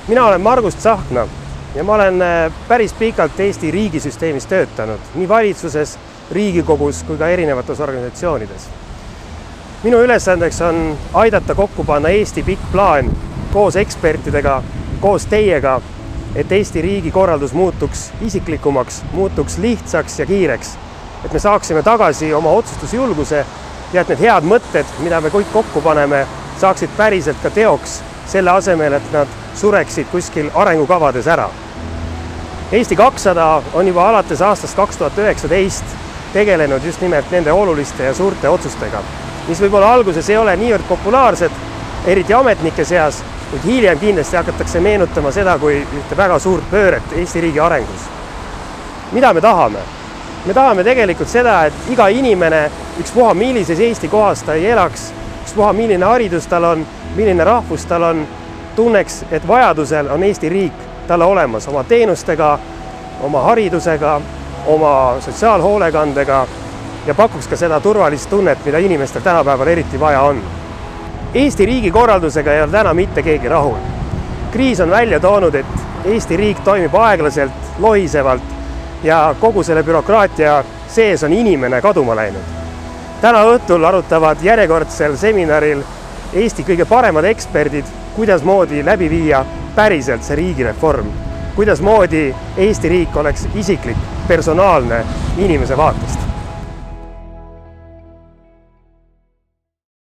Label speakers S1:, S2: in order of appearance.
S1: Mina olen Margus Tsahkna ja ma olen päris pikalt Eesti riigisüsteemis töötanud, nii valitsuses, Riigikogus kui ka erinevates organisatsioonides. Minu ülesandeks on aidata kokku panna Eesti pikk plaan koos ekspertidega, koos teiega, et Eesti riigi korraldus muutuks isiklikumaks, muutuks lihtsaks ja kiireks, et me saaksime tagasi oma otsustusjulguse ja et need head mõtted, mida me kõik kokku paneme, saaksid päriselt ka teoks, selle asemel, et nad sureksid kuskil arengukavades ära. Eesti 200 on juba alates aastast 2019 tegelenud just nimelt nende oluliste ja suurte otsustega, mis võib-olla alguses ei ole niivõrd populaarsed, eriti ametnike seas, kuid hiljem kindlasti hakatakse meenutama seda kui ühte väga suurt pööret Eesti riigi arengus. Mida me tahame? Me tahame tegelikult seda, et iga inimene, ükspuha millises Eesti kohas ta ei elaks, ükspuha milline haridus tal on, milline rahvus tal on, tunneks, et vajadusel on Eesti riik talle olemas oma teenustega, oma haridusega, oma sotsiaalhoolekandega ja pakuks ka seda turvalist tunnet, mida inimestel tänapäeval eriti vaja on. Eesti riigi korraldusega ei ole täna mitte keegi rahul. Kriis on välja toonud, et Eesti riik toimib aeglaselt, lohisevalt ja kogu selle bürokraatia sees on inimene kaduma läinud. Täna õhtul arutavad järjekordsel seminaril Eesti kõige paremad eksperdid, kuidas moodi läbi viia päriselt see riigireform, kuidas moodi Eesti riik oleks isiklik, personaalne inimese vaatest.